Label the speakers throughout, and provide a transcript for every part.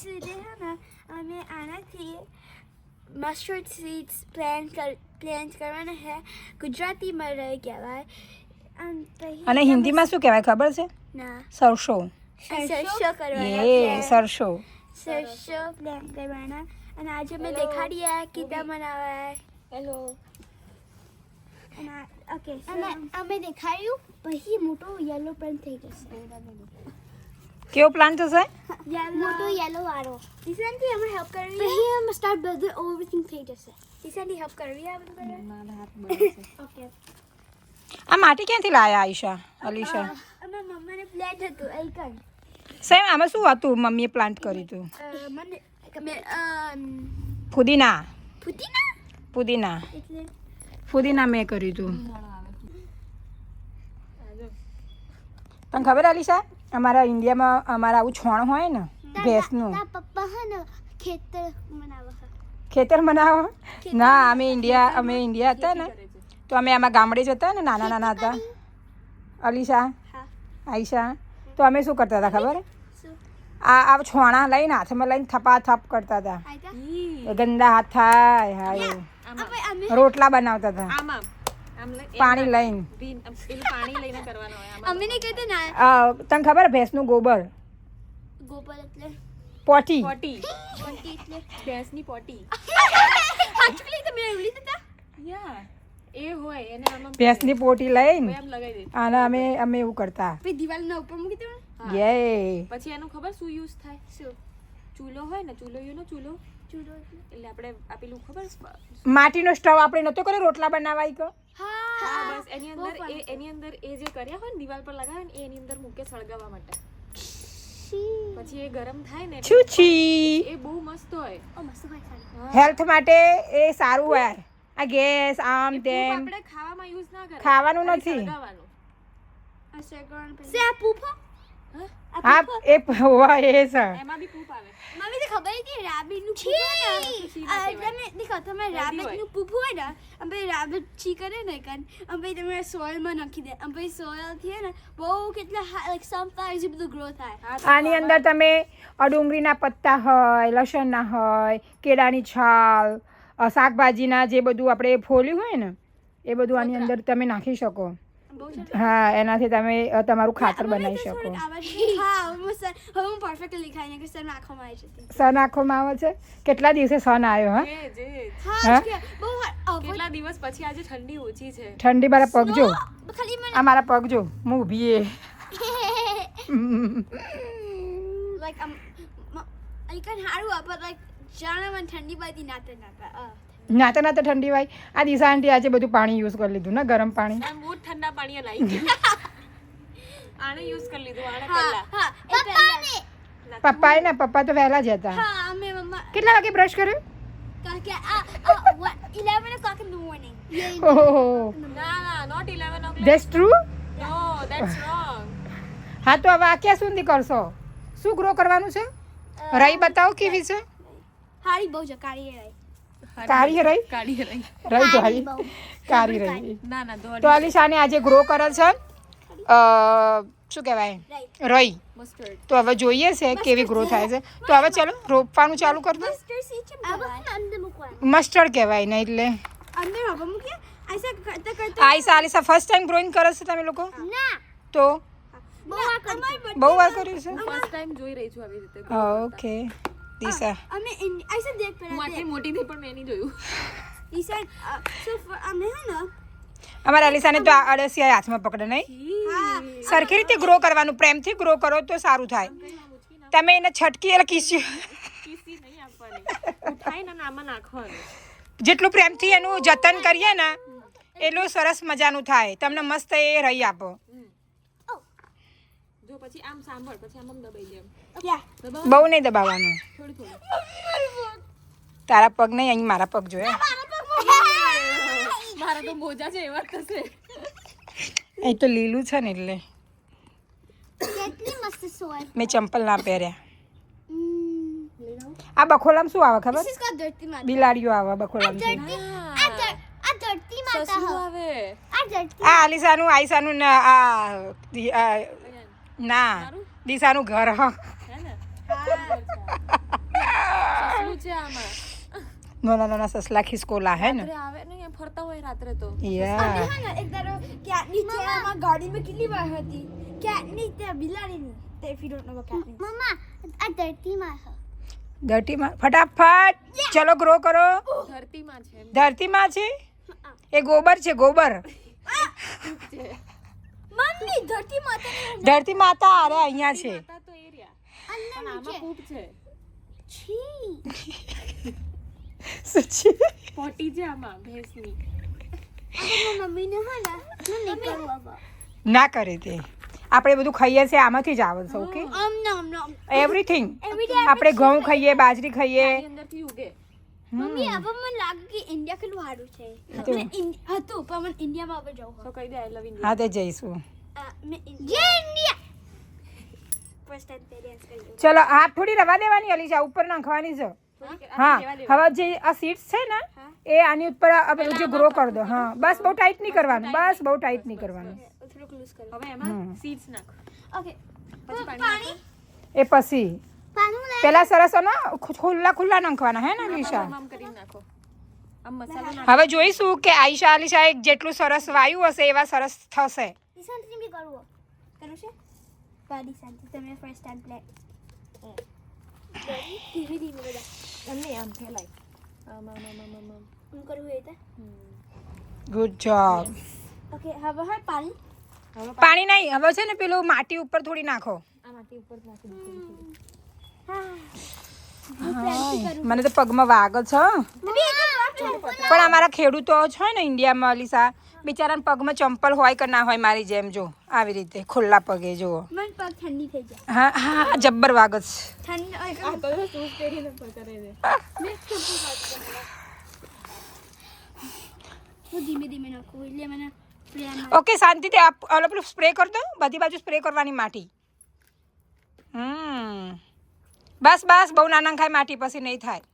Speaker 1: લીધે હે ને અમે આનાથી મસ્ટર્ડ સીડ્સ પ્લાન્ટ કરવાના છે ગુજરાતીમાં રહી કહેવાય
Speaker 2: અને હિન્દીમાં શું કહેવાય ખબર છે?
Speaker 1: ના
Speaker 2: સરસો.
Speaker 1: સરસો કરવાના
Speaker 2: એ સરસો
Speaker 1: પ્લાન્ટ કરવાના અને આજે મેં દેખાડીએ કીધા બનાવાય
Speaker 3: હેલો
Speaker 1: ઓકે અને અમે દેખાડ્યું પછી મોટો યલો પ્લાન્ટ થઈ જશે
Speaker 2: કેવો પ્લાન્ટ થશે?
Speaker 1: મોટો યલો વાળો ઈશાનથી અમે હેલ્પ કરવી પછી અમે સ્ટાર્ટ બધું એવરીથિંગ થઈ જશે ઈશાનથી હેલ્પ કરવી આ બધું ઓકે
Speaker 2: આ માટી ક્યાંથી લાયા આયશા અલીશા?
Speaker 1: અમે મમ્માને પ્લાન્ટ હતું આઈકન
Speaker 2: સેમ આમાં શું હતું મમ્મીએ પ્લાન્ટ કર્યું હતું?
Speaker 1: મને
Speaker 2: ફુદીના
Speaker 1: પુદીના એટલે
Speaker 2: ફુદીના મેં કર્યું હતું. તને ખબર અલીશા અમારા ઇન્ડિયામાં અમારા આવું છોણ હોય ને ભેંસનું
Speaker 1: પપ્પા હે ને
Speaker 2: ખેતર બનાવો ના અમે ઇન્ડિયા હતા ને તો અમે આમાં ગામડે જ હતા ને નાના હતા અલીશા આયશા તો અમે શું કરતા હતા ખબર? આ છોણા લઈને હાથમાં લઈને થપા થપ કરતા હતા. ગંદા હાથ થાય હાય રોટલા બનાવતા હતા પાણી લઈને.
Speaker 1: અમે નહીં કહેતા ના
Speaker 2: તને ખબર ભેંસનું ગોબર
Speaker 1: એટલે
Speaker 2: પોટી
Speaker 1: એટલે
Speaker 3: ભેંસની પોટી
Speaker 1: actually તમે એવડી હતા
Speaker 3: યા એ હોય એને આમાં
Speaker 2: ભેંસની પોટી લઈને
Speaker 3: એમ લગાવી દે
Speaker 2: અને અમે એવું કરતા.
Speaker 1: પછી દિવાલના ઉપર મૂકી દેવાનું
Speaker 2: યે
Speaker 3: પછી એનું ખબર શું યુઝ થાય?
Speaker 1: શું
Speaker 3: ચૂલો હોય ને ચૂલો
Speaker 1: ચૂલો
Speaker 3: એટલે આપણે આપેલું ખબર
Speaker 2: માટીનો સ્ટવ આપણે નતો કર્યો રોટલા બનાવાય કે
Speaker 3: હા બસ એની અંદર એ જે કર્યા હોય ને દિવાલ પર લગાવે ને એની અંદર મૂકે સળગાવવા માટે પછી એ ગરમ થાય ને
Speaker 2: છુછી
Speaker 3: એ બહુ મસ્ત હોય
Speaker 1: મસ્ત હોય
Speaker 2: હેલ્થ માટે એ સારું હોય. આ ગેસ આમ તેમ
Speaker 3: આપણે ખાવામાં યુઝ ના કરે
Speaker 2: ખાવાનું નથી.
Speaker 3: સળગાવવાનું
Speaker 1: સે આ પૂફો
Speaker 2: હા એ હોવા એ છે
Speaker 3: એમાં બી પૂપ આવે
Speaker 1: મમ્મી તો ખબર હતી રાબિટ નું તમે દેખો તમે રાબિટ નું પૂફું હોય ને અમે રાબિટ છી કરે ને કન અમે તમે સોઇલ માં નાખી દે અમે સોઇલ થી ને બહુ કેટલા લાઈક સનફ્લાવર્સ એ બધું ગ્રો થાય.
Speaker 2: આની અંદર તમે ડુંગળીના પત્તા હોય લસણના હોય કેળાની છાલ શાકભાજીના જે બધું આપણે ફોલ્યું હોય ને એ બધું આની અંદર તમે નાખી શકો. હા એનાથી તમે તમારું ખાતર બનાવી શકો.
Speaker 1: હવે હું પરફેક્ટલી ખાઈને કે સર આંખોમાં આવી જતી
Speaker 2: સન આંખોમાં આવે છે. કેટલા દિવસે સન આવ્યો? હા
Speaker 3: કેટલા દિવસ પછી આજે ઠંડી ઓછી છે.
Speaker 2: ઠંડી મારા પગ જો
Speaker 1: ખાલી મને
Speaker 2: આ મારા પગ જો હું ઊભી એ
Speaker 1: like I can haru but like જાણે મને ઠંડી બાજી નાતા
Speaker 2: નાતા ઠંડી વાય. આ દિશા આંટી આજે બધું પાણી યુઝ કરી લીધું ને ગરમ પાણી.
Speaker 3: આમ બહુ ઠંડા પાણી લાવી આને યુઝ કરી લીધું આને પહેલા
Speaker 1: હા
Speaker 2: પપ્પા તો વહેલા જ હતા.
Speaker 1: હા અમે મમ્મા
Speaker 2: કેટલા વાગે બ્રશ કર્યું?
Speaker 1: કાકે 11 o'clock in the morning
Speaker 2: ઓહો
Speaker 3: ના not 11 o'clock
Speaker 2: that's true.
Speaker 3: no that's wrong
Speaker 2: હા તો હવે આ ક્યાં સુધી કરશો? શું ગ્રો કરવાનું છે? રહી બતાવો કેવી છે?
Speaker 1: હારી બહુ જ કાળી રહી
Speaker 2: કાળી રહી
Speaker 3: કાઢી રહી
Speaker 2: રહી તો હારી કાળી રહી.
Speaker 3: ના
Speaker 2: તો અલીશાને આજે ગ્રો કરે છે શું કહેવાય રહી.
Speaker 3: મસ્ટર્ડ
Speaker 2: તો હવે જોઈએ છે કેવી ગ્રો થાય છે. તો હવે ચાલો રોપવાનું ચાલુ કરી દો. મસ્ટર્ડ કહેવાય ને એટલે
Speaker 1: અંદર હવે મૂકીએ આઈસા
Speaker 2: આલીશા ફર્સ્ટ ટાઈમ ગ્રોઈંગ કરે છે તમે લોકો?
Speaker 1: ના
Speaker 2: તો બહુ વાર કર્યું છે.
Speaker 3: ફર્સ્ટ ટાઈમ જોઈ રહી છું આવી રીતે
Speaker 2: ઓકે દિશા
Speaker 1: અમે આઈસા દેખ
Speaker 3: હું આટલી મોટી થઈ પણ મેં નહીં જોયું
Speaker 1: ઈસા સો અમે હે ને
Speaker 2: અમારા અલીશાને તો આ અળસિયા હાથમાં પકડે નહીં. સરખી રીતે ગ્રો કરવાનું પ્રેમથી ગ્રો કરો તો સારું થાય. તમે એને છટકી એટલે
Speaker 3: કીસી નહીં આપવાની ઉઠાઈને આમાં નાખવાનું.
Speaker 2: જેટલું પ્રેમથી એનું જતન કરીએ ને એટલું સરસ મજાનું થાય. તમને મસ્ત એ રહી આપો.
Speaker 3: જો પછી આમ સાંભળ પછી આમ દબાઈ જેમ
Speaker 2: બહુ નહીં દબાવવાનું.
Speaker 3: થોડી
Speaker 2: તારા પગ નહીં અહીં મારા પગ જોયા.
Speaker 3: મારા તો મોજા છે એવા થશે.
Speaker 2: અહીં તો લીલું છે ને એટલે
Speaker 1: કેટલી મસ્ત સોય
Speaker 2: મેં ચંપલ ના પહેર્યા. આ બખોલામાં શું આવે ખબર?
Speaker 1: This is called ધરતી માતા
Speaker 2: બિલાડીઓ આવે બખોલામાં.
Speaker 1: આ ધરતી માતા
Speaker 3: સસલું આવે
Speaker 1: આ ધરતી
Speaker 2: આ અલીશાનું આયશાનું ને આ ના દિશાનું ઘર હ
Speaker 3: હે ને છે આમાં.
Speaker 2: નાના નાના સસલા ખિસકોલા હે ને
Speaker 3: રાત્રે આવે ને અહીંયા ફરતા હોય રાત્રે તો.
Speaker 2: યા
Speaker 1: એક દાડો કેટની છે આમાં ગાડીમાં કેટલી વાર હતી કેટની તે બિલાડીની તે ઇફ યુ ડોન્ટ નો કેટની મમ્મા આ ધરતીમાં છે
Speaker 2: ધરતીમાં ફટાફટ ચલો ગ્રો કરો.
Speaker 3: ધરતીમાં છે.
Speaker 2: ધરતીમાં છે એ ગોબર છે ગોબર.
Speaker 1: મમ્મી ધરતી માતા
Speaker 2: ધરતી માતા અરે અહીંયા છે.
Speaker 3: માતા તો એરિયા. પણ આમાં પૂપ છે.
Speaker 1: છી
Speaker 2: સચ્ચી
Speaker 3: પોટી છે આમાં ભેંસની.
Speaker 1: આ મમ્મીને હે ને હું નહીં કરું હવે
Speaker 2: ના કરે તે આપણે બધું ખાઈએ છે આમાંથી જ આવે છે. ઓકે
Speaker 1: નમ
Speaker 2: એવરીથિંગ
Speaker 1: Every day
Speaker 2: આપણે ઘઉં ખાઈએ બાજરી ખાઈએ.
Speaker 3: આની અંદરથી ઉગે.
Speaker 1: મમ્મી હવે મને લાગે કે ઇન્ડિયા કેટલું સારું છે હતું પણ મને ઇન્ડિયામાં હવે જવું
Speaker 3: તો કહી દે આઈ લવ
Speaker 2: હા તે જઈશું.
Speaker 1: મેં ઇન્ડિયા ફર્સ્ટ ટાઈમ પેરેન્ટ્સ કર્યું
Speaker 2: ચલો આ થોડી રવા દેવાની અલીશા ઉપર નાખવાની છે. હા હવે જે આ સીડ્સ છે ને એ આની ઉપર આપણે જે ગ્રો કરી દો. હા બસ બહુ ટાઈટ નહીં કરવાનું. બસ બહુ ટાઈટ નહીં કરવાનું.
Speaker 1: થોડુંક લૂઝ કરો
Speaker 3: હવે એમાં સીડ્સ નાખ.
Speaker 1: ઓકે
Speaker 3: પછી
Speaker 1: પાણી
Speaker 2: એ પછી
Speaker 1: પાણી
Speaker 2: પેલા સરસ ને ખુલ્લા નાખવાના હે ને અલીશા.
Speaker 3: આમ કરીને નાખો. આમ મસાલો નાખો.
Speaker 2: હવે જોઈશું કે આઈશા અલીશા એક જેટલું સરસ વાયુ હશે એવા સરસ થશે.
Speaker 1: નિશાંતિ બી કરવું કરું છે પાડી શાંતિ તમે ફર્સ્ટ ટાઈમ પ્લે ધીરે ધીરે બધા
Speaker 3: એમ નહીં આમ ફેલાય. આમ આમ આમ આમ આમ.
Speaker 1: હું કરું એ તો
Speaker 2: ગુડ જોબ.
Speaker 1: ઓકે હવે હા પાણી
Speaker 3: હવે
Speaker 2: પાણી નહીં હવે છે ને પેલું માટી ઉપર થોડી નાખો.
Speaker 3: આમાંથી ઉપર નાખી દીધું.
Speaker 2: મને તો પગમાં વાગે છે. પણ અમારા ખેડૂતો છે ને ઇન્ડિયામાં અલીશા બિચારાને પગમાં ચંપલ હોય કે ના હોય મારી જેમ જો આવી રીતે ખુલ્લા પગે જુઓ.
Speaker 1: મને પગ ઠંડી થઈ જાય
Speaker 2: હા હા જબ્બર વાગે છે.
Speaker 1: ઠંડી
Speaker 3: આ તો શૂઝ પહેરીને પકડે છે.
Speaker 1: હું ધીમે ધીમે નાખું એટલે મને પ્લેન
Speaker 2: ઓકે શાંતિથી ઓલો પેલું સ્પ્રે કરી દો. બધી બાજુ સ્પ્રે કરવાની માટી. બસ બસ બહુ નાના ખાય માટી પછી નહીં થાય.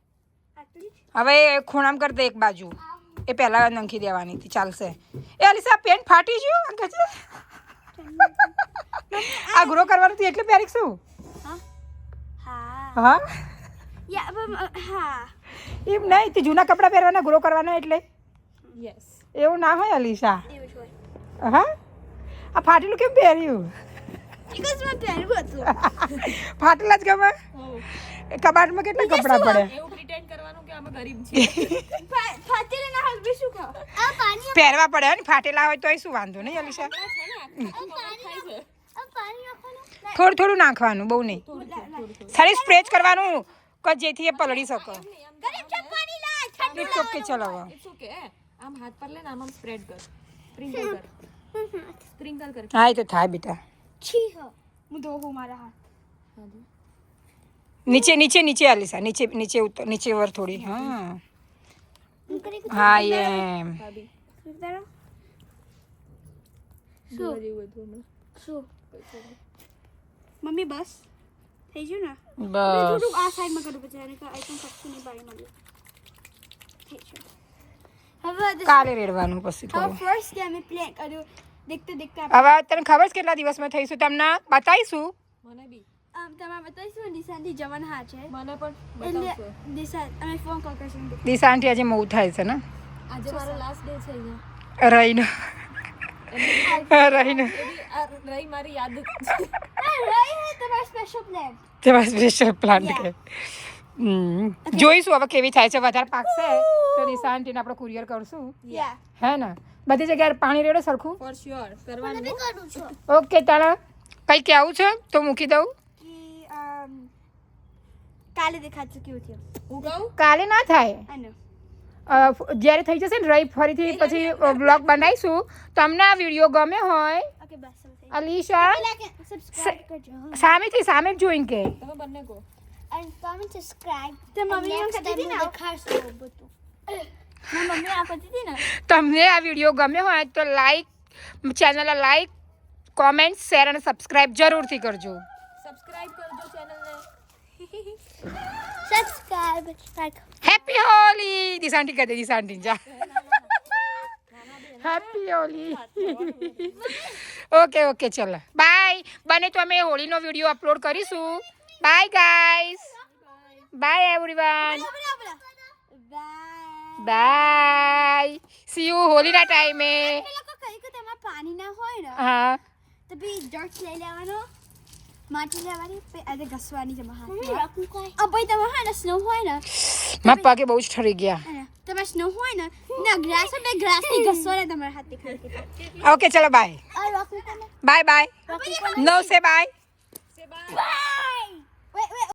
Speaker 2: હવે ખૂણામ કરી દે એક બાજુ. એ પહેલા નાખી દેવાની હતી ચાલશે. એ અલીશા પેન્ટ ફાટી ગયું આ ગ્રો કરવાનું હતું એટલે પહેરી શું?
Speaker 1: હા
Speaker 2: હા
Speaker 1: હા
Speaker 2: એમ નહીં તે જૂના કપડાં પહેરવાના ગ્રો કરવાના એટલે
Speaker 3: યસ.
Speaker 2: એવું ના હોય અલીશા.
Speaker 1: એવું જ હોય
Speaker 2: હા આ ફાટેલું કેમ પહેર્યું?
Speaker 1: બીકોઝ મેં પહેર્યું હતું
Speaker 2: ફાટેલા જ ગમે. કબાટમાં કેટલા કપડાં પડે.
Speaker 3: એવું પ્રિટેન્ડ કરવાનું કે અમે ગરીબ છીએ.
Speaker 1: ફાટેલે ના હાલ બી શું કહો આ પાણી
Speaker 2: પહેરવા પડે ને ફાટેલા હોય તોય શું વાંધો નહીં અલીશા.
Speaker 1: પાણી નાખવાનું
Speaker 2: થોડું થોડું નાખવાનું બહુ નહીં. સારી સ્પ્રે જ કરવાનું કે જેથી એ પલળી શકો.
Speaker 1: ગરીબ ચપ્પાની લા ઠંડુ
Speaker 2: ઇટ્સ ઓકે ચલો હવે.
Speaker 3: It's okay. આમ હાથ પર લે ને આમ સ્પ્રેડ કર. સ્પ્રિંકલ કર. સ્પ્રિંકલ કર.
Speaker 2: હા એ તો થાય બેટા.
Speaker 1: છી હો હું ધોવું મારા હાથ
Speaker 2: નીચે નીચે નીચે અલીશા નીચે નીચે ઉતર નીચે વર થોડી. હા
Speaker 1: હું કરી
Speaker 2: હા એમ
Speaker 3: ભાભી
Speaker 1: ઉતારો
Speaker 3: જોવા જેવું હતું હમણાં.
Speaker 1: શું મમ્મી બસ થઈ ગયું ને
Speaker 2: બસ
Speaker 1: થોડુંક આ સાઈડમાં કરું પછી આને આઈ થિંક સક્સેસ નહીં પાડી મળ્યું ઠીક છે હવે
Speaker 2: કાલે રેડવાનું પછી
Speaker 1: હવે
Speaker 2: થોડું.
Speaker 1: ફર્સ્ટ ડે અમે પ્લે કર્યું દેખતે દેખતે
Speaker 2: હવે તને ખબર છે કેટલા દિવસમાં થઈશું તમને બતાવીશું.
Speaker 3: મને બી.
Speaker 1: તમારે બતાવીશું દિશાની જવાન હા છે
Speaker 3: મને પણ
Speaker 1: એટલે
Speaker 3: બતાવશો.
Speaker 1: દિશા અમે ફોન કોલ કરશું
Speaker 2: દિશા આંટી આજે મોડું થાય છે ને
Speaker 3: આજે મારો લાસ્ટ ડે છે અહીંયા.
Speaker 2: રહીને રહીને
Speaker 3: એ બી આ રહી મારી યાદ જ.
Speaker 1: રહી હે તમારા સ્પેશિયલ પ્લાન
Speaker 2: તેમાં સ્પેશિયલ પ્લાન કે જોઈશું હવે કેવી થાય છે. વધારે પાકશે તો દિશા આંટીને આપણે કુરિયર કરશું
Speaker 1: યા
Speaker 2: હે ને. બધી જગ્યાએ પાણી રેડો સરખું.
Speaker 3: ફોર શ્યોર કરવાનું.
Speaker 1: કરું છું
Speaker 2: ઓકે તારા કંઈ કહેવું છે તો મૂકી દઉં.
Speaker 1: કે કાલે દેખાતું કેવું થયું
Speaker 3: હું કહું
Speaker 2: કાલે ના થાય
Speaker 1: આનો
Speaker 2: જ્યારે થઈ જશે ને રવિ ફરીથી પછી બ્લોગ બનાવીશું. તમને આ વિડીયો ગમે હોય
Speaker 1: ઓકે બસ સમથિંગ
Speaker 2: અલીશા
Speaker 1: સબસ્ક્રાઇબ કરજો
Speaker 2: સામેથી સામે જ જોઈને કે
Speaker 3: તમે બંને કહો.
Speaker 1: and comment subscribe તો મમ્મી એમ કહેતી હતી ને દેખાડશો બધું મમ્મી આ કહેતી હતી ને
Speaker 2: તમને આ વિડીયો ગમ્યો હોય તો લાઈક ચેનલને લાઈક કોમેન્ટ શેર અને સબસ્ક્રાઇબ જરૂરથી કરજો.
Speaker 3: સબસ્ક્રાઇબ કરજો ચેનલને.
Speaker 1: subscribe like
Speaker 2: હેપી હોલી દિશાંટી કહી દે દિશાંટી જા હેપી હોલી. ઓકે ઓકે ચલો બાય. બને તો અમે હોળીનો વિડીયો અપલોડ કરીશું. Bye guys. Bye everyone
Speaker 1: bye
Speaker 2: bye see you હોલીના ટાઈમે
Speaker 1: લોકો કઈ કે તેમાં પાણી ના હોય ને
Speaker 2: હા
Speaker 1: તો બી ડર્ટ લઈ લેવાનો માટી લેવાની પછી આજે ઘસવાની જમા હાથ પછી તમે હા ને સ્નો હોય ને
Speaker 2: મારા પગે બહુ જ ઠરી ગયા
Speaker 1: તમે સ્નો હોય ને ના ગ્રાસ બે ગ્રાસ થી ઘસો ને તમારા હાથ દેખાય
Speaker 2: ઓકે ચલો બાય
Speaker 1: આ રોકી કોને
Speaker 2: બાય બાય નો સે બાય
Speaker 1: બાય